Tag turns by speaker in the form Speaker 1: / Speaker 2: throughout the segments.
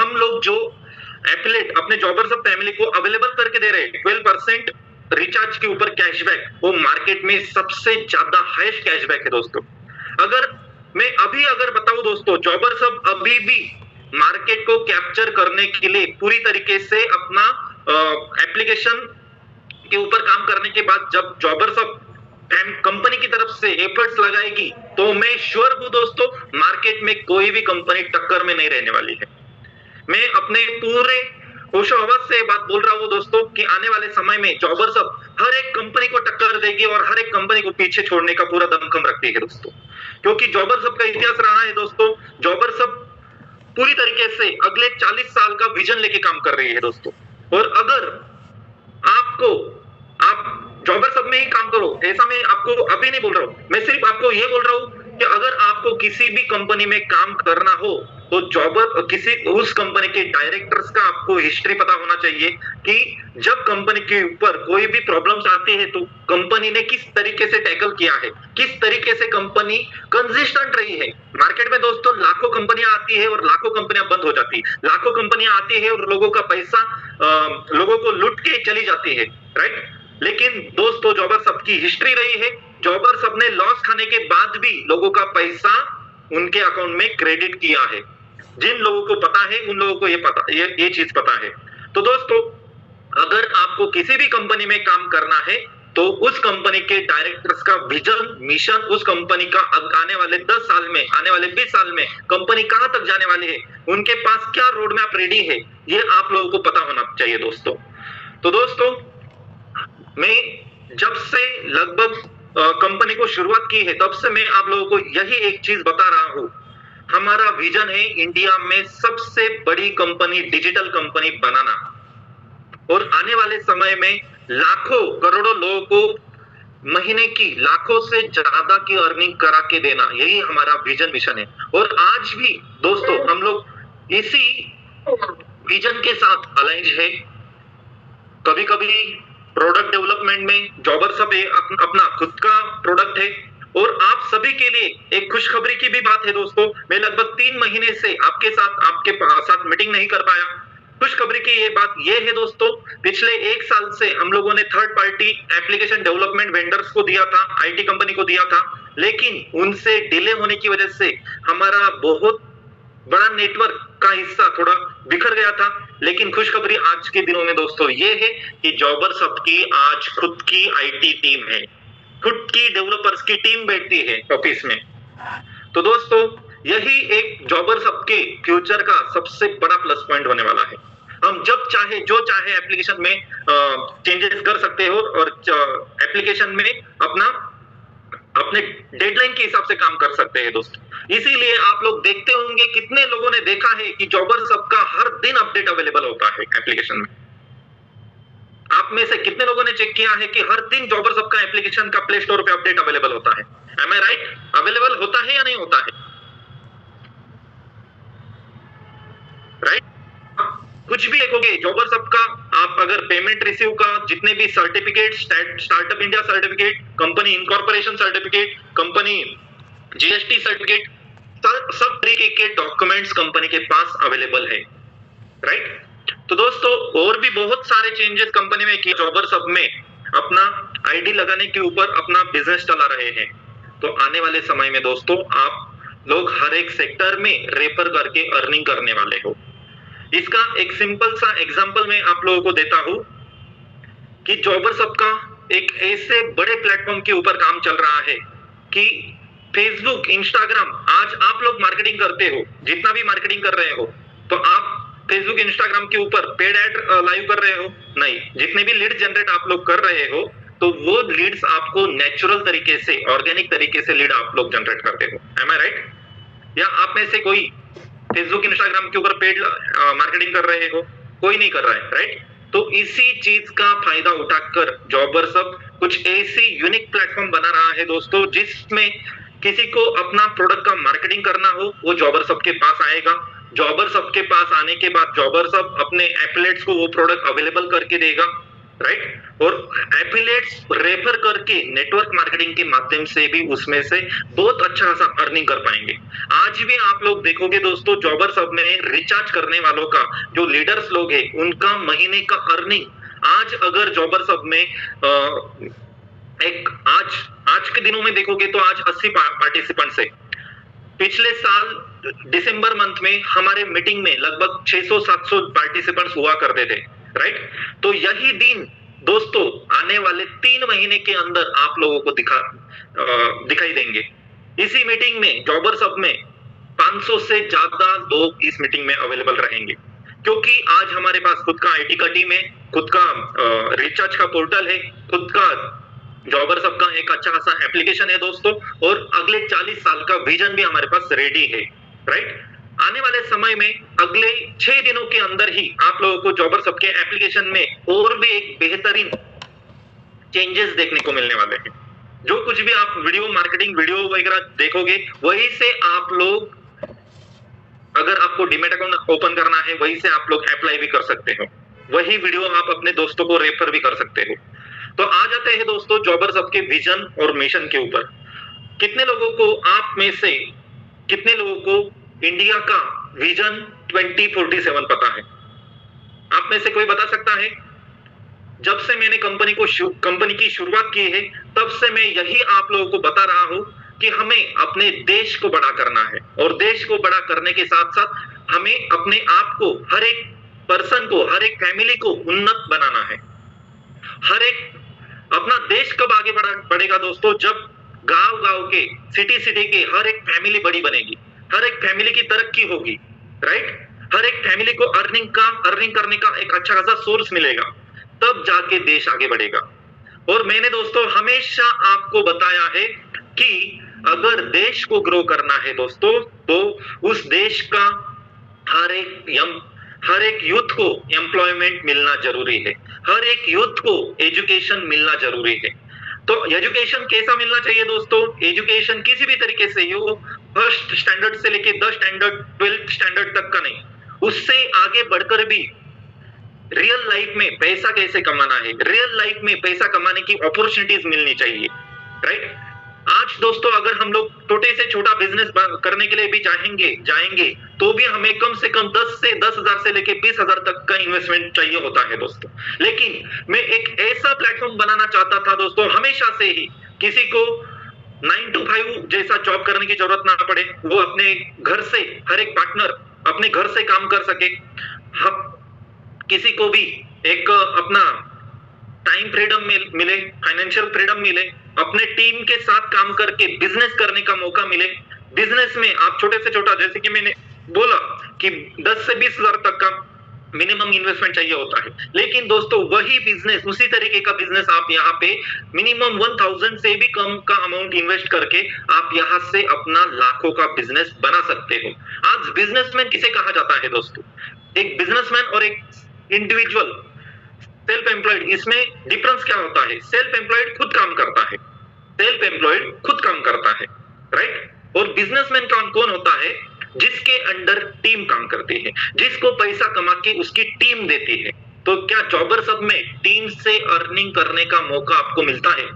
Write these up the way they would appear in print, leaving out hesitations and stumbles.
Speaker 1: हम लोग जो एफिलिएट अपने जॉबर्स ऑफ फैमिली को अवेलेबल करके दे रहे हैं 12% रिचार्ज के ऊपर कैशबैक, वो मार्केट में सबसे ज्यादा हाईएस्ट कैशबैक है दोस्तों। अगर मैं अगर बताऊं दोस्तों, जॉबर्स अब अभी भी मार्केट को कैप्चर करने के लिए पूरी तरीके से अपना एप्लीकेशन के ऊपर काम करने के बाद जब जॉबर्स अब कंपनी की तरफ से एफर्ट्स लगाएगी तो मैं श्योर हूं दोस्तों, मार्केट में कोई भी कंपनी टक्कर में नहीं रहने वाली है। मैं अपने पूरे होशो हवस से बात बोल रहा हूं दोस्तों कि आने वाले समय में जॉबर्स अब हर एक कंपनी को टक्कर देगी और हर एक कंपनी को पीछे छोड़ने का पूरा दमखम रखती है दोस्तों, क्योंकि जॉबर्स अब का इतिहास रहा है दोस्तों। जॉबर्स अब पूरी तरीके से अगले 40 साल का विजन लेके काम कर रही है दोस्तों। और अगर आप जॉबर सब में ही काम करो, ऐसा मैं आपको अभी नहीं बोल रहा हूं, मैं सिर्फ आपको ये बोल रहा हूं कि अगर आपको किसी भी कंपनी में काम करना हो तो जॉबर किसी उस कंपनी के डायरेक्टर्स का आपको हिस्ट्री पता होना चाहिए कि जब कंपनी के ऊपर कोई भी प्रॉब्लम्स आती है तो कंपनी ने किस तरीके से टैकल किया है, किस तरीके से कंपनी कंसिस्टेंट रही है। मार्केट में दोस्तों लाखों कंपनियां आती है और लाखों कंपनियां बंद हो जाती है, लाखों कंपनियां आती है और लोगों का पैसा लोगों को लूट के चली जाती है, राइट। लेकिन दोस्तों जॉबर सबकी हिस्ट्री रही है, जॉबर सब ने लॉस खाने के बाद भी लोगों का पैसा उनके अकाउंट में क्रेडिट किया है। जिन लोगों को पता है उन लोगों को ये चीज पता है। तो दोस्तों अगर आपको किसी भी कंपनी में काम करना है तो उस कंपनी के डायरेक्टर्स का विजन मिशन, उस कंपनी का आने वाले 10 साल में, आने वाले 20 साल में कंपनी कहां तक जाने वाली है, उनके पास क्या रोड मैप रेडी है, ये आप लोगों को पता होना चाहिए दोस्तों। तो दोस्तों मैं जब से लगभग कंपनी को शुरुआत की है तब से मैं आप लोगों को यही एक चीज बता रहा हूं, हमारा विजन है इंडिया में सबसे बड़ी कंपनी, डिजिटल कंपनी बनाना और आने वाले समय में लाखों करोड़ों लोगों को महीने की लाखों से ज्यादा की अर्निंग करा के देना, यही हमारा विजन मिशन है। और आज भी दोस्तों हम लोग इसी विजन के साथ अलाइन है। कभी कभी प्रोडक्ट डेवलपमेंट में जॉबर सब अपना खुद का प्रोडक्ट है। और आप सभी के लिए एक खुशखबरी की भी बात है दोस्तों, मैं लगभग 3 महीने से आपके साथ मीटिंग नहीं कर पाया। खुशखबरी की ये बात ये है दोस्तों, पिछले 1 साल से हम लोगों ने third party application development vendors को दिया था, आईटी कंपनी को दिया था, लेकिन उनसे डिले होने की वजह से हमारा बहुत बड़ा नेटवर्क का हिस्सा थोड़ा बिखर गया था। लेकिन खुशखबरी आज के दिनों में दोस्तों ये है कि जॉबर सब की आज खुद की आईटी टीम है, खुद की डेवलपर्स की टीम बैठती है ऑफिस में। तो दोस्तों यही एक जॉबर सब के फ्यूचर का सबसे बड़ा प्लस पॉइंट होने वाला है। हम जब चाहे जो चाहे एप्लीकेशन में चेंजेस कर सकते हो और एप्लीकेशन में अपने डेडलाइन के हिसाब से काम कर सकते हैं दोस्तों। इसीलिए आप लोग देखते होंगे कितने लोगों ने देखा है कि जॉबर सब का हर दिन अपडेट अवेलेबल होता है एप्लीकेशन में। आप में से कितने लोगों ने चेक किया है कि हर दिन जॉबर सब का एप्लीकेशन का प्ले स्टोर पे अपडेट अवेलेबल होता है? एम आई राइट? अवेलेबल होता है या नहीं होता है, राइट? कुछ भी देखोगे जॉबर सब का, आप अगर पेमेंट रिसीव का जितने भी certificate, startup India certificate, company incorporation certificate, company GST certificate, सब तरीके के डॉक्यूमेंट्स कंपनी के पास अवेलेबल है, राइट? तो दोस्तों और भी बहुत सारे चेंजेस कंपनी में किए, जॉबर सब में अपना आईडी लगाने के ऊपर अपना बिजनेस चला रहे हैं। तो आने वाले समय में दोस्तों आप लोग हर एक सेक्टर में रेफर करके अर्निंग करने वाले हो। इसका एक सिंपल सा एग्जांपल मैं आप लोगों को देता हूं कि जॉबर सब का एक ऐसे बड़े प्लेटफॉर्म के ऊपर काम चल रहा है कि फेसबुक, इंस्टाग्राम, आज आप लोग मार्केटिंग करते हो, जितना भी मार्केटिंग कर रहे हो, तो आप फेसबुक, इंस्टाग्राम के ऊपर पेड ऐड लाइव कर रहे हो? नहीं। जितने भी लीड जनरेट आप लोग कर रहे हो तो वो लीड्स आपको नेचुरल तरीके से, ऑर्गेनिक तरीके से लीड आप लोग जनरेट करते हो। एम आई राइट? या आप में से कोई फेसबुक, इंस्टाग्राम के ऊपर पेड मार्केटिंग कर रहे हो? कोई नहीं कर रहा है, राइट? तो इसी चीज का फायदा उठाकर जॉबर सब कुछ ऐसी यूनिक प्लेटफॉर्म बना रहा है दोस्तों, जिसमें किसी को अपना प्रोडक्ट का मार्केटिंग करना हो वो जॉबर सब के पास आएगा। जॉबर सब के पास आने के बाद जॉबर सब अपने एफिलिएट्स को वो प्रोडक्ट अवेलेबल करके देगा राइट। और एफिलिएट्स रेफर करके नेटवर्क मार्केटिंग के माध्यम से भी उसमें से बहुत अच्छा खासा अर्निंग कर पाएंगे। आज भी आप लोग देखोगे दोस्तों, जॉबर्स हब में रिचार्ज करने वालों का, जो लीडर्स लोग हैं, उनका महीने का अर्निंग आज अगर जॉबर्स हब में एक आज के दिनों में देखोगे तो आज 80 पार्टिसिपेंट्स है। पिछले साल दिसंबर मंथ में हमारे मीटिंग में लगभग 600-700 पार्टिसिपेंट्स हुआ करते थे, राइट। तो यही दिन दोस्तों आने वाले 3 महीने के अंदर आप लोगों को दिखाई देंगे। इसी मीटिंग में जॉबर्स हब में 500 से ज्यादा लोग इस मीटिंग में अवेलेबल रहेंगे, क्योंकि आज हमारे पास खुद का आईटी का टीम है, खुद का रिचार्ज का पोर्टल है, खुद का जॉबर्स हब का एक अच्छा खासा एप्लीकेशन है दोस्तों, और अगले 40 साल का विजन भी हमारे पास रेडी है, राइट। आने वाले समय में अगले 6 दिनों के अंदर ही आप लोगों को जॉबर्स हब के एप्लीकेशन में और भी एक बेहतरीन चेंजेस देखने को मिलने वाले हैं। जो कुछ भी आप वीडियो मार्केटिंग वीडियो वगैरह देखोगे, वही से आप लोग, अगर आपको डीमैट अकाउंट ओपन करना है, वही से आप लोग अप्लाई भी कर सकते हो। वही वीडियो आप अपने दोस्तों को रेफर भी कर सकते हो। तो आ जाते हैं दोस्तों जॉबर्स हब के विजन और मिशन के ऊपर। कितने लोगों को, आप में से कितने लोगों को इंडिया का विजन 2047 पता है? आप में से कोई बता सकता है? जब से मैंने कंपनी की शुरुआत की है, तब से मैं यही आप लोगों को बता रहा हूं कि हमें अपने देश को बड़ा करना है, और देश को बड़ा करने के साथ साथ हमें अपने आप को, हर एक पर्सन को, हर एक फैमिली को उन्नत बनाना है। हर एक अपना देश कब आगे बढ़ेगा दोस्तों? जब गांव के, सिटी के हर एक फैमिली बड़ी बनेगी, हर एक फैमिली की तरक्की होगी, राइट। हर एक फैमिली को अर्निंग करने का एक अच्छा खासा सोर्स मिलेगा, तब जाके देश आगे बढ़ेगा। और मैंने दोस्तों हमेशा आपको बताया है कि अगर देश को ग्रो करना है दोस्तों, तो उस देश का हर एक यूथ को एम्प्लॉयमेंट मिलना जरूरी है, हर एक यूथ को एजुकेशन मिलना जरूरी है। तो एजुकेशन कैसा मिलना चाहिए दोस्तों? एजुकेशन किसी भी तरीके से हो, फर्स्ट स्टैंडर्ड से लेके 10 स्टैंडर्ड 12th स्टैंडर्ड तक का नहीं, उससे आगे बढ़कर भी रियल लाइफ में पैसा कैसे कमाना है, रियल लाइफ में पैसा कमाने की अपॉर्चुनिटीज मिलनी चाहिए, राइट। आज दोस्तों अगर हम लोग छोटे से छोटा बिजनेस करने के लिए भी जाएंगे तो भी हमें कम से कम 10,000 से लेके 20,000 तक का इन्वेस्टमेंट चाहिए होता है दोस्तों। लेकिन मैं एक ऐसा प्लेटफॉर्म बनाना चाहता था दोस्तों हमेशा से ही, किसी को 9 to 5 जैसा जॉब करने की जरूरत ना पड़े, वो अपने घर से, हर एक पार्टनर अपने घर से काम कर सके, किसी को भी एक अपना टाइम फ्रीडम मिले, फाइनेंशियल फ्रीडम मिले, अपने टीम के साथ काम करके बिजनेस करने का मौका मिले। बिजनेस में आप छोटे से छोटा, जैसे कि मैंने बोला कि 10 से 20,000 तक का मिनिमम इन्वेस्टमेंट चाहिए होता है, लेकिन दोस्तों वही बिजनेस, उसी तरीके का बिजनेस आप यहाँ पे मिनिमम 1,000 से भी कम का अमाउंट इन्वेस्ट करके आप यहाँ से अपना लाखों का बिजनेस बना सकते हो। आज बिजनेसमैन किसे कहा जाता है दोस्तों? एक बिजनेसमैन और एक इंडिविजुअल सेल्फ एम्प्लॉयड, इसमें डिफरेंस क्या होता है? सेल्फ एम्प्लॉयड खुद काम करता है, सेल्फ एम्प्लॉयड खुद काम करता है, राइट। और बिजनेसमैन कौन होता है? जिसके अंडर टीम काम करती है, जिसको पैसा कमा के उसकी टीम देती है। तो क्या जॉबर्स हब में टीम से अर्निंग करने का मौका आपको मिलता है?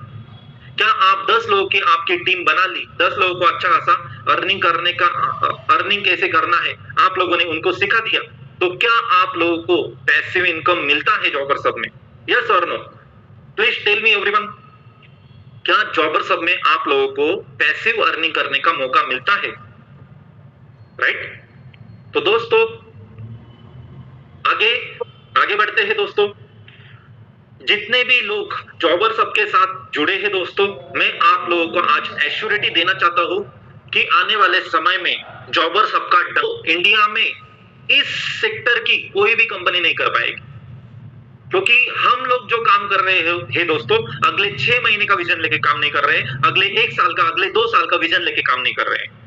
Speaker 1: क्या आप 10 लोगों की आपकी टीम बना ली, 10 लोगों को अच्छा खासा अर्निंग कैसे करना है आप लोगों ने उनको सिखा दिया, तो क्या आप लोगों को पैसिव इनकम मिलता है जॉबर्स हब में? यस और no? Please tell me everyone, क्या जॉबर्स हब में आप लोगों को पैसिव अर्निंग करने का मौका मिलता है? राइट। तो दोस्तों आगे बढ़ते हैं दोस्तों। जितने भी लोग जॉबर्स हब के साथ जुड़े हैं दोस्तों, मैं आप लोगों को आज एश्योरिटी देना चाहता हूं कि आने वाले समय में जॉबर्स हब का इंडिया में इस सेक्टर की कोई भी कंपनी नहीं कर पाएगी, क्योंकि हम लोग जो काम कर रहे हैं दोस्तों, अगले 6 महीने का विजन लेके काम नहीं कर रहे हैं, अगले 1 साल का, अगले 2 साल का विजन लेके काम नहीं कर रहे हैं।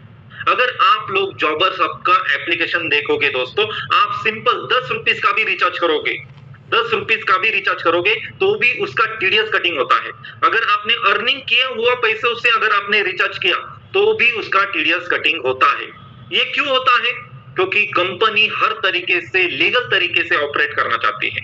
Speaker 1: अगर आप लोग जॉबर्स हब का एप्लीकेशन देखोगे दोस्तों, आप सिंपल 10 रुपीस का भी रिचार्ज करोगे, 10 रुपीस का भी रिचार्ज करोगे तो भी उसका टीडीएस कटिंग होता है। अगर आपने अर्निंग किया हुआ पैसे से अगर आपने रिचार्ज किया तो भी उसका टीडीएस कटिंग होता है। ये क्यों होता है? क्योंकि कंपनी हर तरीके से लीगल तरीके से ऑपरेट करना चाहती है।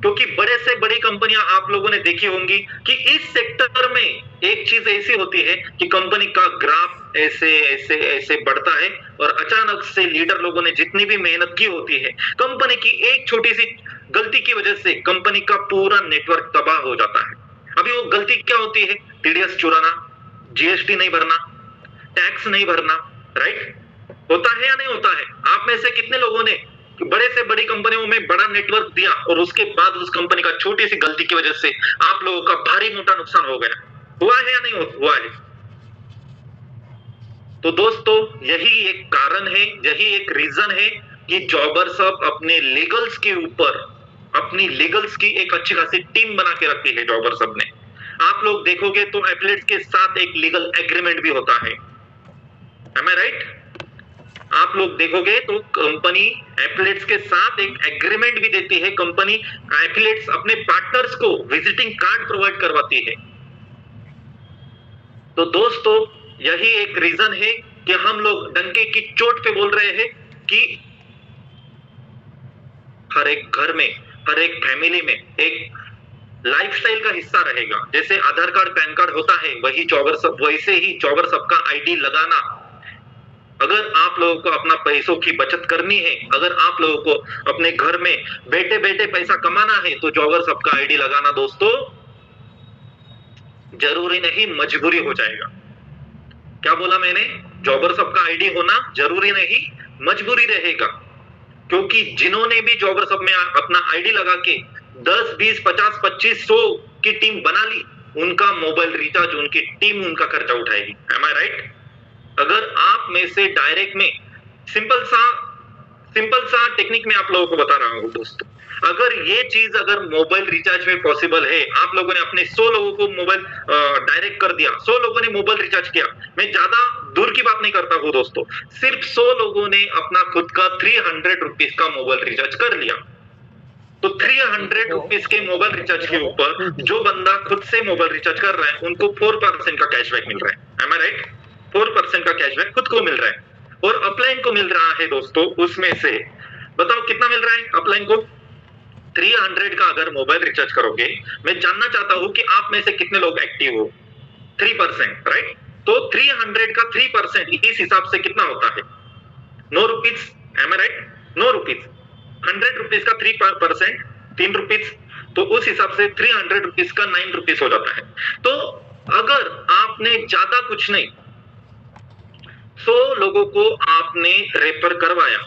Speaker 1: क्योंकि बड़े से बड़ी कंपनियां आप लोगों ने देखी होंगी कि इस सेक्टर में एक चीज ऐसी होती है कि कंपनी का ग्राफ ऐसे ऐसे ऐसे बढ़ता है और अचानक से लीडर लोगों ने जितनी भी मेहनत की होती है, कंपनी की एक छोटी सी गलती की वजह से कंपनी का पूरा नेटवर्क तबाह हो जाता है। अभी वो गलती क्या होती है? टीडीएस चुराना, जीएसटी नहीं भरना, टैक्स नहीं भरना, राइट? होता है या नहीं होता है? आप में से कितने लोगों ने बड़े से बड़ी कंपनियों में बड़ा नेटवर्क दिया और उसके बाद उस कंपनी का छोटी सी गलती की वजह से आप लोगों का भारी मोटा नुकसान हो गया? हुआ है या नहीं हुआ है? तो दोस्तों, यही एक कारण है, यही एक रीजन है कि जॉबर्स अब अपने लीगल्स के ऊपर अपनी लीगल्स की एक अच्छी खासी टीम बना के रखी है जॉबर्स सब ने। आप लोग देखोगे तो एथलीट्स के साथ एक लीगल एग्रीमेंट भी होता है, एम आई राइट? आप लोग देखोगे तो कंपनी एथलीट्स के साथ एक एग्रीमेंट भी देती है। कंपनी एथलीट्स अपने पार्टनर्स को विजिटिंग कार्ड प्रोवाइड करवाती है। तो दोस्तों, यही एक रीजन है कि हम लोग डंके की चोट पे बोल रहे हैं कि हर एक घर में, हर एक फैमिली में एक लाइफस्टाइल का हिस्सा रहेगा। जैसे आधार कार्ड, पैन कार्ड होता है, वही जॉबर सब, वैसे ही जॉबर सबका आईडी लगाना। अगर आप लोगों को अपना पैसों की बचत करनी है, अगर आप लोगों को अपने घर में बैठे बैठे पैसा कमाना है, तो जॉबर सबका आईडी लगाना दोस्तों जरूरी नहीं, मजबूरी हो जाएगा। क्या बोला मैंने? जॉबर सबका आईडी होना जरूरी नहीं, मजबूरी रहेगा। क्योंकि जिन्होंने भी जॉबर सब में अपना आईडी लगा के 10, 20, 50, 25, 100 की टीम बना ली, उनका मोबाइल रिचार्ज उनकी टीम उनका खर्चा उठाएगी। एम आई राइट? अगर आप में से डायरेक्ट में सिंपल सा टेक्निक में आप लोगों को बता रहा हूं दोस्तों, अगर ये चीज अगर मोबाइल रिचार्ज में पॉसिबल है, आप लोगों ने अपने 100 लोगों को मोबाइल डायरेक्ट कर दिया, 100 लोगों ने मोबाइल रिचार्ज किया, मैं ज्यादा दूर की बात नहीं करता हूं दोस्तों, सिर्फ 100 लोगों ने अपना खुद का 300 रुपीज का मोबाइल रिचार्ज कर लिया, तो 300 रुपीज के मोबाइल रिचार्ज के ऊपर जो बंदा खुद से मोबाइल रिचार्ज कर रहा है, उनको 4% का कैशबैक मिल रहा है। एम आई राइट? 4% का कैशबैक खुद को मिल रहा है और अपलाइन को मिल रहा है दोस्तों। उसमें से बताओ कितना मिल रहा है अपलाइन को? 300 का अगर मोबाइल रिचार्ज करोगे, मैं जानना चाहता हूं कि आप में से कितने लोग एक्टिव हो? 3%, राइट? तो 300 का 3% इस हिसाब से कितना होता है? 9 रुपीज। एम आई राइट? 9 रुपीज। 100 रुपीज का 3%, 3 रुपीज, तो उस हिसाब से 300 रुपीज का 9 रुपीज हो जाता है। तो अगर आपने ज्यादा कुछ नहीं, 100 लोगों को आपने रेफर करवाया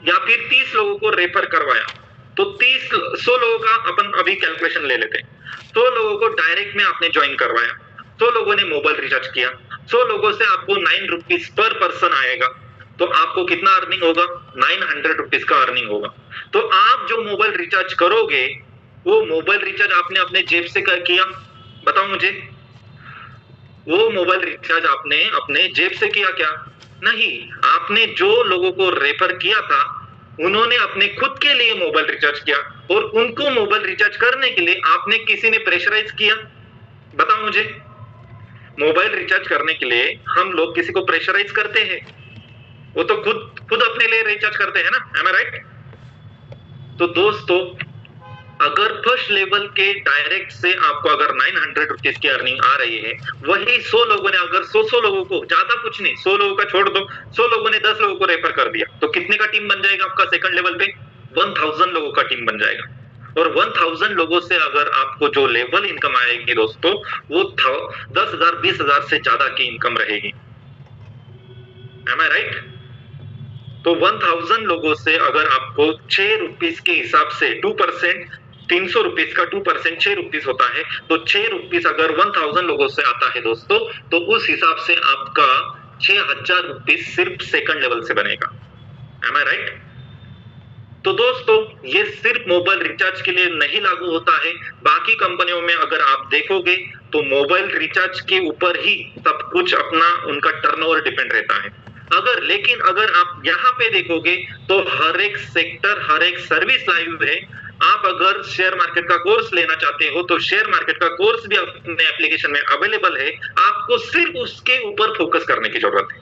Speaker 1: या फिर 30 लोगों को रेफर करवाया, तो 100 लोगों का अपन अभी कैलकुलेशन ले लेते हैं। 100 लोगों को डायरेक्ट में आपने ज्वाइन करवाया, 100 लोगों ने मोबाइल रिचार्ज किया, 100 लोगों से आपको 9 रुपीज पर पर्सन आएगा, तो आपको कितना अर्निंग होगा? 900 रुपीज का अर्निंग होगा। तो आप जो मोबाइल रिचार्ज करोगे, वो मोबाइल रिचार्ज आपने अपने जेब से किया? बताओ मुझे, वो मोबाइल रिचार्ज आपने अपने जेब से किया क्या? नहीं, आपने जो लोगों को रेफर किया था, उन्होंने अपने खुद के लिए मोबाइल रिचार्ज किया और उनको मोबाइल रिचार्ज करने के लिए आपने किसी ने प्रेशराइज किया? बताओ मुझे, मोबाइल रिचार्ज करने के लिए हम लोग किसी को प्रेशराइज करते हैं? वो तो खुद अपने लिए रिचार्ज करते हैं ना, एम आई राइट? तो दोस्तों, अगर फर्स्ट लेवल के डायरेक्ट से आपको अगर 900 रुपीज की अर्निंग आ रही है, वही 100 लोगों ने अगर 100 लोगों को, ज्यादा कुछ नहीं, 100 लोगों का छोड़ दो, 100 लोगों ने 10 लोगों को रेफर कर दिया, तो कितने का टीम बन जाएगा आपका सेकंड लेवल पे? 1000 लोगों का टीम बन जाएगा। और 1000 लोगों से अगर आपको जो लेवल इनकम आएगी दोस्तों, वो 10,000 20,000 से ज्यादा की इनकम रहेगी। एम आई राइट? तो 1000 लोगों से अगर आपको 6 रुपीज के हिसाब से 2%, 300 रुपीज का 2% 6 रुपीज होता है, तो 6 रुपीज अगर 1000 लोगों से आता है दोस्तों, तो उस हिसाब से आपका 6000 रुपीज सिर्फ सेकंड लेवल से बनेगा। एम आई राइट? तो दोस्तों, ये सिर्फ मोबाइल रिचार्ज के लिए नहीं लागू होता है, बाकी कंपनियों में अगर आप देखोगे तो मोबाइल रिचार्ज के ऊपर ही सब कुछ अपना उनका टर्नओवर डिपेंड रहता है। लेकिन अगर आप यहाँ पे देखोगे तो हर एक सेक्टर, हर एक सर्विस लाइव है। आप अगर शेयर मार्केट का कोर्स लेना चाहते हो तो शेयर मार्केट का कोर्स भी अपने एप्लीकेशन में अवेलेबल है, आपको सिर्फ उसके ऊपर फोकस करने की जरूरत है।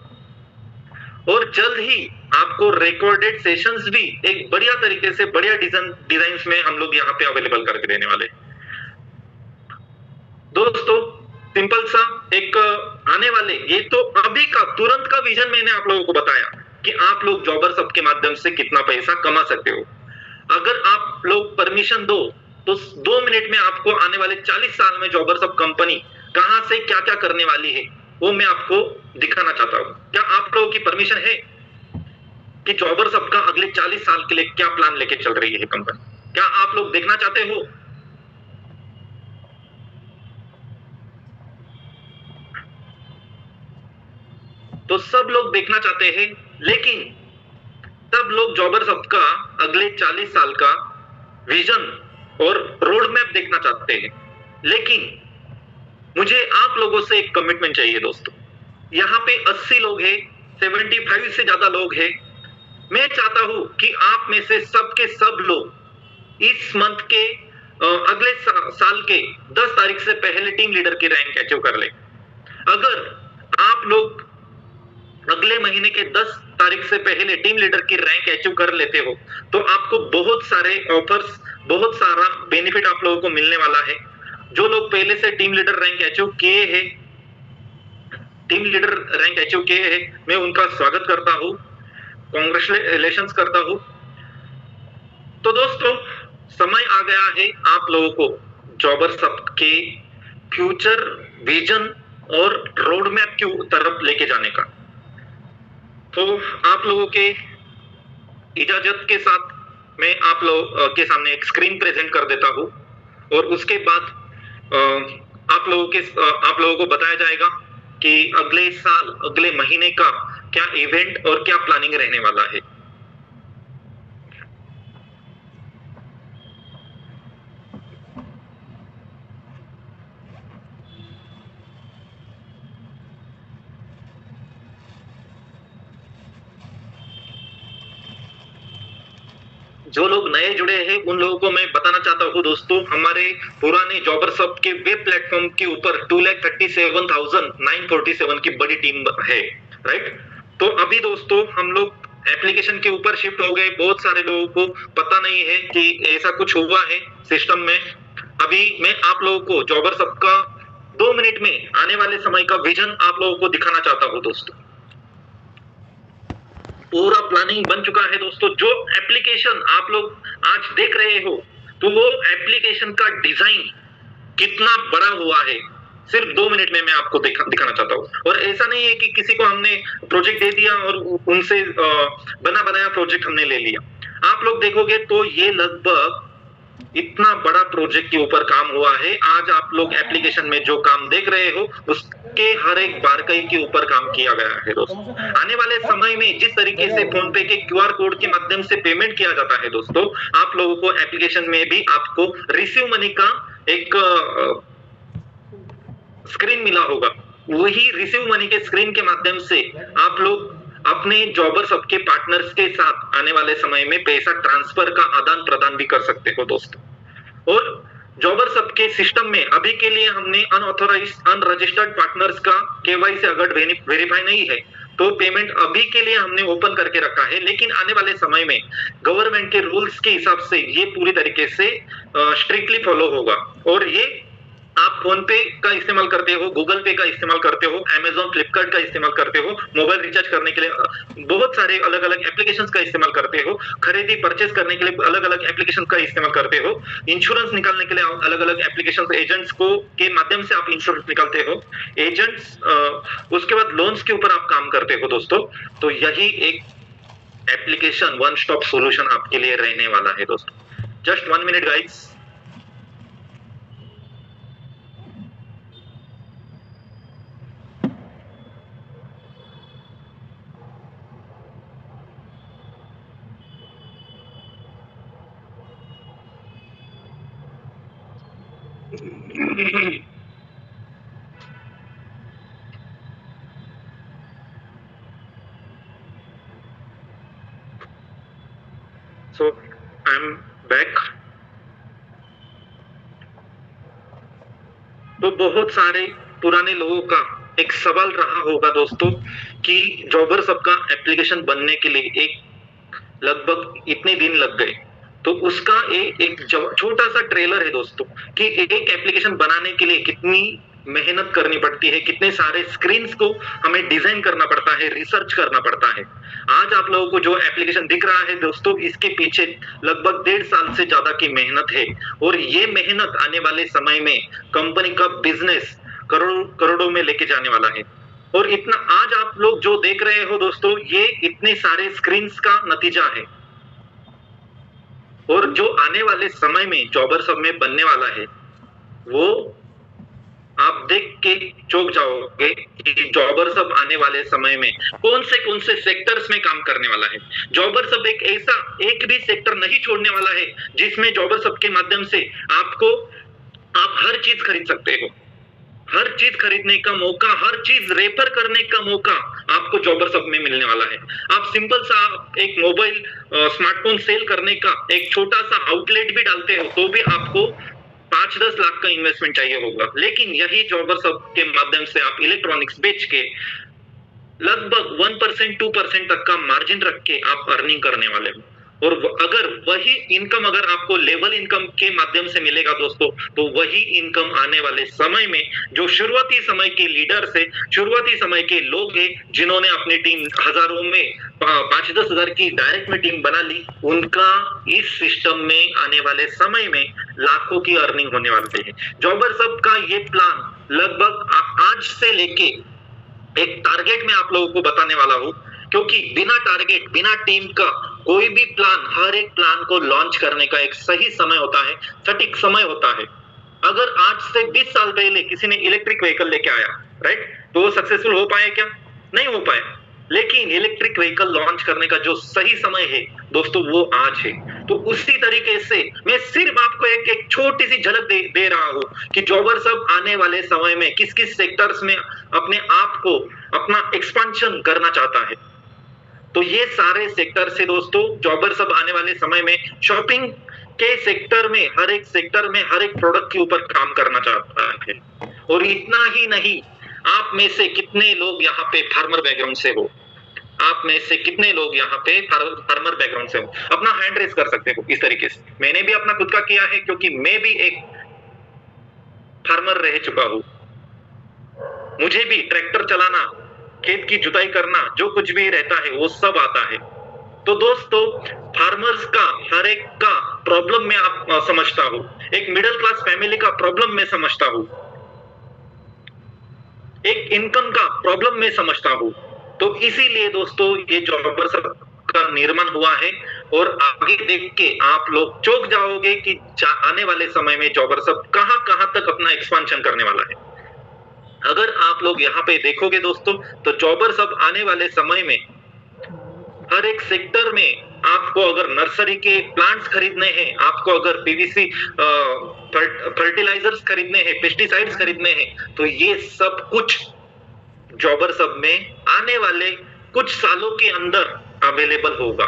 Speaker 1: और जल्द ही आपको रिकॉर्डेड सेशंस भी एक बढ़िया तरीके से बढ़िया डिजाइन्स में हम लोग यहाँ पे अवेलेबल करके देने वाले। दोस्तों सिंपल सा एक आने वाले, ये तो अभी का तुरंत का विजन मैंने आप लोगों को बताया कि आप लोग जॉबर्स हब के माध्यम से कितना पैसा कमा सकते हो। अगर आप लोग परमिशन दो तो 2 मिनट में आपको आने वाले 40 साल में जॉबर्स हब कंपनी कहां से क्या क्या करने वाली है वो मैं आपको दिखाना चाहता हूं। क्या आप लोगों की परमिशन है कि जॉबर्स हब का अगले 40 साल के लिए क्या प्लान लेके चल रही है कंपनी? क्या आप लोग देखना चाहते हो? तो सब लोग देखना चाहते हैं, लेकिन सब लोग जॉबर्स हब का अगले 40 साल का विजन और रोड मैप देखना चाहते हैं। लेकिन मुझे आप लोगों से एक कमिटमेंट चाहिए दोस्तों। यहाँ पे 80 लोग हैं, 75 से ज्यादा लोग हैं। मैं चाहता हूं कि आप में से सब के सब लोग इस मंथ के अगले साल के 10 तारीख से पहले टीम लीडर की रैंक अचीव कर ले। अगर आप लोग अगले महीने के 10 तारीख से पहले टीम लीडर की रैंक अचीव कर लेते हो तो आपको बहुत सारे ऑफर्स, बहुत सारा बेनिफिट आप लोगों को मिलने वाला है। जो लोग पहले से टीम लीडर रैंक अचीव किए हैं, टीम लीडर रैंक अचीव किए हैं, मैं उनका स्वागत करता हूं, कांग्रेचुलेशंस करता हूं। तो दोस्तों समय आ गया है आप लोगों को जॉबर्स हब के फ्यूचर विजन और रोड मैप की तरफ लेके जाने का। तो आप लोगों के इजाजत के साथ मैं आप लोग के सामने एक स्क्रीन प्रेजेंट कर देता हूं और उसके बाद आप लोगों को बताया जाएगा कि अगले साल, अगले महीने का क्या इवेंट और क्या प्लानिंग रहने वाला है। जो लोग नए जुड़े हैं उन लोगों को मैं बताना चाहता हूँ दोस्तों, हमारे पुराने जॉबर्स हब के वेब प्लेटफॉर्म के ऊपर 2,37,947 की बड़ी टीम है, राइट। तो अभी दोस्तों हम लोग एप्लीकेशन के ऊपर शिफ्ट हो गए। बहुत सारे लोगों को पता नहीं है कि ऐसा कुछ हुआ है सिस्टम में। अभी मैं आप लोगों को जॉबर्स हब का 2 मिनट में आने वाले समय का विजन आप लोगों को दिखाना चाहता हूँ दोस्तों। पूरा प्लानिंग बन चुका है दोस्तों। जो एप्लीकेशन आप लोग आज देख रहे हो तो वो एप्लीकेशन का डिजाइन कितना बड़ा हुआ है सिर्फ 2 मिनट में मैं आपको दिखाना चाहता हूँ। और ऐसा नहीं है कि किसी को हमने प्रोजेक्ट दे दिया और उनसे बना बनाया प्रोजेक्ट हमने ले लिया। आप लोग देखोगे तो ये लगभग इतना बड़ा प्रोजेक्ट के ऊपर काम हुआ है। आज आप लोग एप्लीकेशन में जो काम देख रहे हो उसके हर एक बारकाई के ऊपर काम किया गया है दोस्तों। आने वाले समय में जिस तरीके से फोन पे के QR कोड के माध्यम से पेमेंट किया जाता है दोस्तों, आप लोगों को एप्लीकेशन में भी आपको रिसीव मनी का एक स्क्रीन मिला होगा। वही रिसीव मनी के स्क्रीन के माध्यम से आप लोग अपने जॉबर्स हब के पार्टनर्स के साथ आने वाले समय में पैसा ट्रांसफर का आदान प्रदान भी कर सकते हो दोस्तों। और जॉबर्स हब के सिस्टम में अभी के लिए हमने अनऑथोराइज्ड अनरजिस्टर्ड पार्टनर्स का KYC अगर वेरीफाई नहीं है तो पेमेंट अभी के लिए हमने ओपन करके रखा है। लेकिन आने वाले समय में गवर्नमेंट के रूल्स के हिसाब से ये पूरी तरीके से स्ट्रिक्टली फॉलो होगा। और ये आप फोन पे का इस्तेमाल करते हो, गूगल पे का इस्तेमाल करते हो, अमेजॉन फ्लिपकार्ट का इस्तेमाल करते हो, मोबाइल रिचार्ज करने के लिए बहुत सारे अलग अलग एप्लीकेशंस का इस्तेमाल करते हो, खरीदी परचेस करने के लिए अलग अलग एप्लीकेशन का इस्तेमाल करते हो, इंश्योरेंस निकालने के लिए अलग अलग एप्लीकेशन एजेंट्स को के माध्यम से आप इंश्योरेंस निकालते हो, एजेंट्स उसके बाद लोन्स के ऊपर आप काम करते हो दोस्तों। तो यही एक एप्लीकेशन वन स्टॉप सोल्यूशन आपके लिए रहने वाला है दोस्तों। Just 1 minute guys. So I'm back। तो बहुत सारे पुराने लोगों का एक सवाल रहा होगा दोस्तों कि जॉबर सबका एप्लीकेशन बनने के लिए एक लगभग इतने दिन लग गए। तो उसका एक छोटा सा ट्रेलर है दोस्तों कि एक एप्लीकेशन बनाने के लिए कितनी मेहनत करनी पड़ती है, कितने सारे स्क्रीन्स को हमें डिजाइन करना पड़ता है, रिसर्च करना पड़ता है। आज आप लोगों को जो एप्लीकेशन दिख रहा है दोस्तों, इसके पीछे लगभग 1.5 साल से ज्यादा की मेहनत है। और ये मेहनत आने वाले समय में कंपनी का बिजनेस करोड़ों में लेके जाने वाला है। और इतना आज आप लोग जो देख रहे हो दोस्तों, ये इतने सारे स्क्रीन्स का नतीजा है। और जो आने वाले समय में जॉबर सब में बनने वाला है, वो आप देख के चौंक जाओगे कि जॉबर सब आने वाले समय में कौन से सेक्टर्स में काम करने वाला है। जॉबर सब एक भी सेक्टर नहीं छोड़ने वाला है जिसमें जॉबर सब के माध्यम से आप हर चीज खरीद सकते हो। हर चीज खरीदने का मौका, हर चीज रेफर करने का मौका आपको जॉबर सब में मिलने वाला है। आप सिंपल सा एक मोबाइल स्मार्टफोन सेल करने का एक छोटा सा आउटलेट भी डालते हो तो भी आपको 5-10 लाख का इन्वेस्टमेंट चाहिए होगा। लेकिन यही जॉबर सब के माध्यम से आप इलेक्ट्रॉनिक्स बेच के लगभग 1% 2% तक का मार्जिन रख के आप अर्निंग करने वाले हो। और अगर वही इनकम अगर आपको लेवल इनकम के माध्यम से मिलेगा दोस्तों, तो वही इनकम आने वाले समय में जो शुरुआती समय के लीडर्स है, शुरुआती समय के लोग हैं जिन्होंने अपनी टीम हजारों में 5-10 हजार की डायरेक्ट में टीम बना ली, उनका इस सिस्टम में आने वाले समय में लाखों की अर्निंग होने वाले है। जॉबर सब का ये प्लान लगभग आज से लेके एक टारगेट में आप लोगों को बताने वाला हूं, क्योंकि बिना टारगेट, बिना टीम का कोई भी प्लान, हर एक प्लान को लॉन्च करने का एक सही समय होता है, सटीक समय होता है। अगर आज से 20 साल पहले किसी ने इलेक्ट्रिक व्हीकल लेके आया, राइट, तो वो सक्सेसफुल हो पाए क्या? नहीं हो पाए। लेकिन इलेक्ट्रिक व्हीकल लॉन्च करने का जो सही समय है दोस्तों, वो आज है। तो उसी तरीके से मैं सिर्फ आपको एक छोटी सी झलक दे रहा हूं कि जॉबर सब आने वाले समय में किस किस सेक्टर्स में अपने आप को अपना एक्सपेंशन करना चाहता है। तो ये सारे सेक्टर से दोस्तों जॉबर सब आने वाले समय में शॉपिंग के सेक्टर में, हर एक सेक्टर में हर एक प्रोडक्ट के ऊपर काम करना चाहता है। और इतना ही नहीं, आप में से कितने लोग यहाँ पे फार्मर बैकग्राउंड से हो? आप में से कितने लोग यहाँ पे फार्मर बैकग्राउंड से हो? अपना हैंड रेस कर सकते हो इस तरीके से। मैंने भी अपना खुद का किया है, क्योंकि मैं भी एक फार्मर रह चुका हूँ। मुझे भी ट्रैक्टर चलाना, खेत की जुताई करना, जो कुछ भी रहता है वो सब आता है। तो दोस्तों फार्मर्स का हर एक का प्रॉब्लम मैं आप समझता हूँ, एक मिडिल क्लास फैमिली का प्रॉब्लम मैं समझता हूँ, एक इनकम का प्रॉब्लम मैं समझता हूँ। तो इसीलिए दोस्तों ये जॉबर सब का निर्माण हुआ है। और आगे देख के आप लोग चौंक जाओगे कि आने वाले समय में जॉबर सब कहां कहां तक अपना एक्सपेंशन करने वाला है। अगर आप लोग यहाँ पे देखोगे दोस्तों, तो जॉबर सब आने वाले समय में हर एक सेक्टर में आपको अगर नर्सरी के प्लांट्स खरीदने हैं, आपको अगर पीवीसी फर्टिलाइजर्स खरीदने हैं, पेस्टिसाइड्स खरीदने हैं, तो ये सब कुछ जॉबर सब में आने वाले कुछ सालों के अंदर अवेलेबल होगा।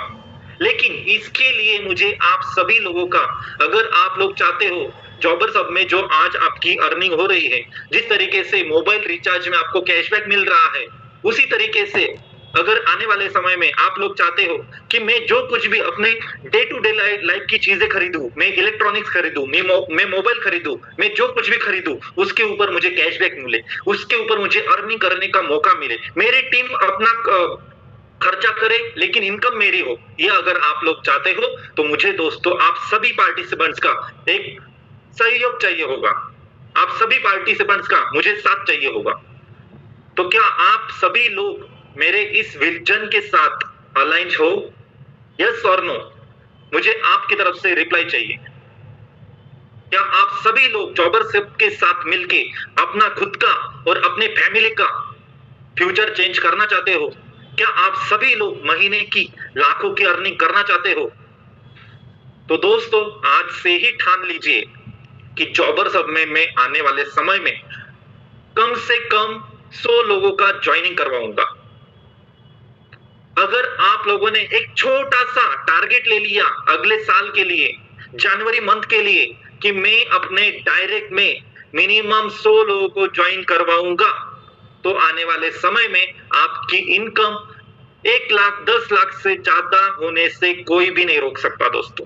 Speaker 1: लेकिन इसके लिए मुझे आप सभी लोगों का, अगर आप लोग चाहते हो जॉबर सब में जो आज आपकी अर्निंग हो रही है, जिस तरीके से मोबाइल रिचार्ज में आपको कैशबैक मिल रहा है, उसी तरीके से अगर आने वाले समय में आप लोग चाहते हो कि मैं जो कुछ भी अपने डे टू डे लाइफ की चीजें खरीदूं, मैं इलेक्ट्रॉनिक्स खरीदूं, मैं मोबाइल खरीदूं, मैं जो कुछ भी खरीदूं उसके ऊपर मुझे कैशबैक मिले, उसके ऊपर मुझे अर्निंग करने का मौका मिले, मेरी टीम अपना खर्चा करे लेकिन इनकम मेरी हो, ये अगर आप लोग चाहते हो तो मुझे दोस्तों आप सभी पार्टिसिपेंट्स का एक सहयोग चाहिए होगा। आप सभी पार्टिसिपेंट्स का मुझे साथ चाहिए होगा। तो क्या आप सभी लोग मेरे इस विजन के साथ अलाइन हो? यस और नो? मुझे आपकी तरफ से रिप्लाई चाहिए। क्या आप सभी लोग जॉबर सब के साथ मिलके अपना खुद का और अपने फैमिली का फ्यूचर चेंज करना चाहते हो? क्या आप सभी लोग महीने की लाखों की अर्निंग करना चाहते हो? तो दोस्तों आज से ही ठान लीजिए कि जॉबर सब में मैं आने वाले समय में कम से कम 100 लोगों का ज्वाइनिंग करवाऊंगा। अगर आप लोगों ने एक छोटा सा टारगेट ले लिया अगले साल के लिए, जनवरी मंथ के लिए, कि मैं अपने डायरेक्ट में मिनिमम 100 लोगों को ज्वाइन करवाऊंगा, तो आने वाले समय में आपकी इनकम 1 लाख 10 लाख से ज्यादा होने से कोई भी नहीं रोक सकता दोस्तों।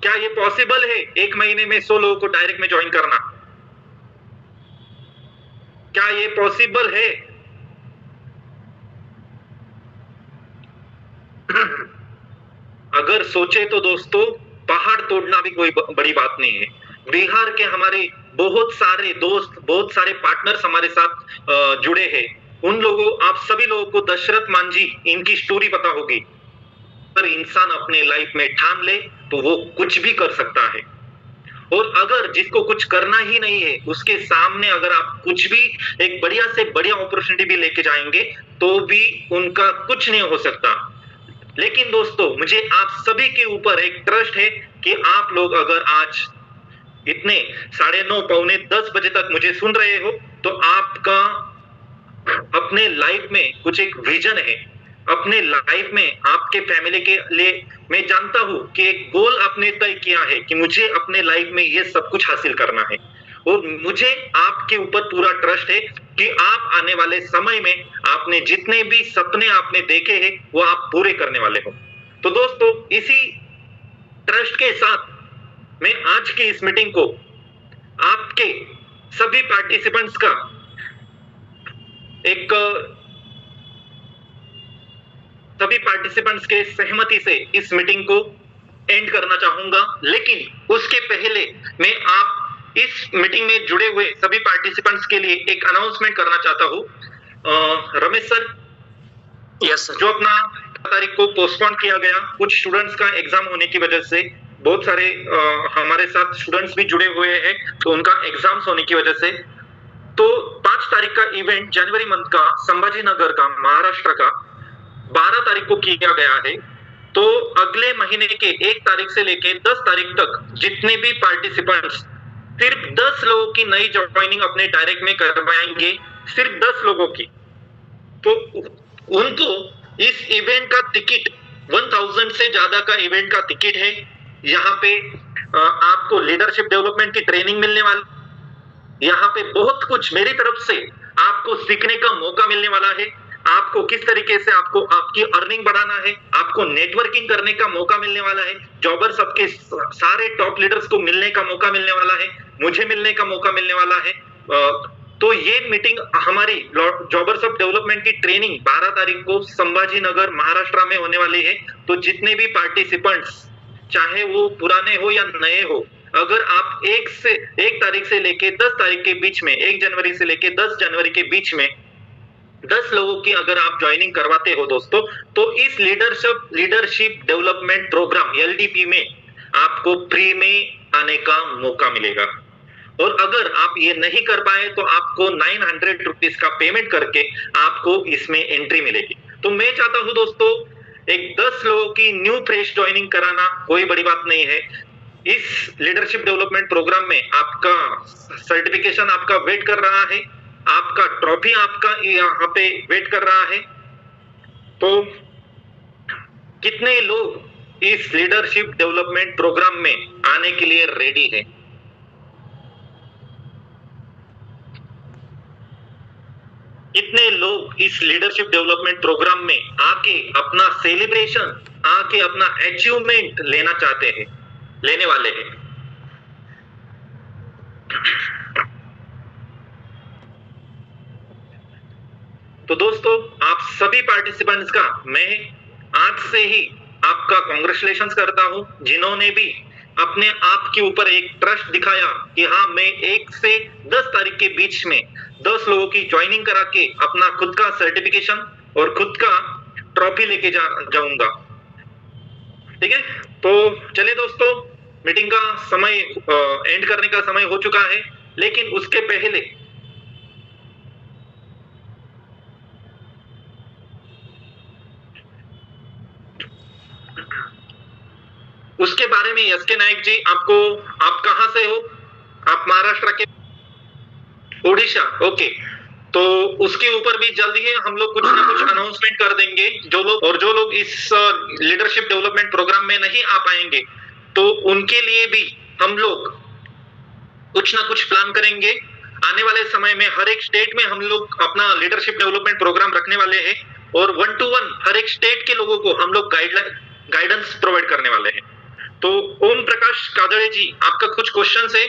Speaker 1: क्या ये पॉसिबल है 1 महीने में 100 लोगों को डायरेक्ट में ज्वाइन करना? क्या ये पॉसिबल है? अगर सोचे तो दोस्तों पहाड़ तोड़ना भी कोई बड़ी बात नहीं है। बिहार के हमारे बहुत सारे दोस्त, बहुत सारे पार्टनर्स हमारे साथ जुड़े हैं। उन लोगों, आप सभी लोगों को दशरथ मांझी इनकी स्टोरी पता होगी। अगर इंसान अपने लाइफ में ठान ले तो वो कुछ भी कर सकता है। और अगर जिसको कुछ करना ही नहीं है उसके सामने अगर आप कुछ भी एक बढ़िया से बढ़िया अपॉर्चुनिटी भी लेके जाएंगे तो भी उनका कुछ नहीं हो सकता। लेकिन दोस्तों मुझे आप सभी के ऊपर एक ट्रस्ट है कि आप लोग अगर आज इतने 9:30 पौने 10 बजे तक मुझे सुन रहे हो तो आपका अपने लाइफ में कुछ एक विजन है। अपने लाइफ में आपके फैमिली के लिए मैं जानता हूं कि एक गोल आपने तय किया है कि मुझे अपने लाइफ में ये सब कुछ हासिल करना है। और मुझे आपके ऊपर पूरा ट्रस्ट है कि आप आने वाले समय में आपने जितने भी सपने आपने देखे हैं वो आप पूरे करने वाले हो। तो दोस्तों इसी ट्रस्ट के साथ मैं आज की इस मीटिंग को आपके सभी पार्टिसिपेंट्स का सभी पार्टिसिपेंट्स के सहमति से इस मीटिंग को एंड करना चाहूंगा। लेकिन उसके पहले मैं आप इस मीटिंग में जुड़े हुए सभी पार्टिसिपेंट्स के लिए एक अनाउंसमेंट करना चाहता हूं। रमेश सर,
Speaker 2: यस सर,
Speaker 1: जो अपना तारीख को पोस्टपोन किया गया कुछ स्टूडेंट्स का एग्जाम होने की वजह से, बहुत सारे हमारे साथ स्टूडेंट्स भी जुड़े हुए हैं तो उनका एग्जाम्स होने की वजह से, तो 5 तारीख का इवेंट जनवरी मंथ का संभाजी नगर का महाराष्ट्र का 12 तारीख को किया गया है। तो अगले महीने के 1 तारीख से लेके 10 तारीख तक जितने भी पार्टिसिपेंट्स सिर्फ 10 लोगों की नई ज्वाइनिंग अपने डायरेक्ट में करवाएंगे, सिर्फ 10 लोगों की, तो उनको इस इवेंट का टिकट 1000 से ज्यादा का इवेंट का टिकट है। यहाँ पे आपको लीडरशिप डेवलपमेंट की ट्रेनिंग मिलने वाली, यहाँ पे बहुत कुछ मेरी तरफ से आपको सीखने का मौका मिलने वाला है। आपको किस तरीके से आपको आपकी अर्निंग बढ़ाना है, आपको नेटवर्किंग करने का मौका मिलने वाला है। जॉबर सबके सारे टॉप लीडर्स को मिलने का मौका मिलने वाला है, मुझे मिलने का मौका मिलने वाला है। तो ये मीटिंग हमारी जॉबर सब डेवलपमेंट की ट्रेनिंग 12 तारीख को संभाजी नगर महाराष्ट्र में होने वाली है। तो जितने भी पार्टिसिपेंट्स, चाहे वो पुराने हो या नए हो, अगर आप 1 तारीख से लेके 10 तारीख के बीच में, 1 जनवरी से लेके 10 जनवरी के बीच में 10 लोगों की अगर आप ज्वाइनिंग करवाते हो दोस्तों, तो इस लीडरशिप डेवलपमेंट प्रोग्राम LDP में आपको फ्री में आने का मौका मिलेगा। और अगर आप ये नहीं कर पाए तो आपको 900 रुपीज का पेमेंट करके आपको इसमें एंट्री मिलेगी। तो मैं चाहता हूं दोस्तों, एक 10 लोगों की न्यू फ्रेश ज्वाइनिंग कराना कोई बड़ी बात नहीं है। इस लीडरशिप डेवलपमेंट प्रोग्राम में आपका सर्टिफिकेशन आपका वेट कर रहा है, आपका ट्रॉफी आपका यहाँ पे वेट कर रहा है। तो कितने लोग इस लीडरशिप डेवलपमेंट प्रोग्राम में आने के लिए रेडी है? कितने लोग इस लीडरशिप डेवलपमेंट प्रोग्राम में आके अपना सेलिब्रेशन, आके अपना अचीवमेंट लेना चाहते हैं, लेने वाले हैं? तो दोस्तों आप सभी पार्टिसिपेंट्स का मैं आज से ही आपका कांग्रेचुलेशंस करता हूं, जिन्होंने भी अपने आप के ऊपर एक ट्रस्ट दिखाया कि हाँ मैं 1 से 10 तारीख के बीच में 10 लोगों की ज्वाइनिंग करा के अपना खुद का सर्टिफिकेशन और खुद का ट्रॉफी लेके जाऊंगा। ठीक है, तो चलिए दोस्तों, मीटिंग का समय एंड करने का समय हो चुका है। लेकिन उसके बारे में SK नायक जी, आप कहां से हो? आप महाराष्ट्र के? ओडिशा, ओके। तो उसके ऊपर भी जल्दी ही हम लोग कुछ ना कुछ अनाउंसमेंट कर देंगे। जो लोग इस लीडरशिप डेवलपमेंट प्रोग्राम में नहीं आ पाएंगे तो उनके लिए भी हम लोग कुछ ना कुछ प्लान करेंगे। आने वाले समय में हर एक स्टेट में हम लोग अपना लीडरशिप डेवलपमेंट प्रोग्राम रखने वाले हैं और 1-to-1 हर एक स्टेट के लोगों को हम लोग गाइडेंस प्रोवाइड करने वाले हैं। तो ओम प्रकाश कादड़े जी, आपका कुछ क्वेश्चन है?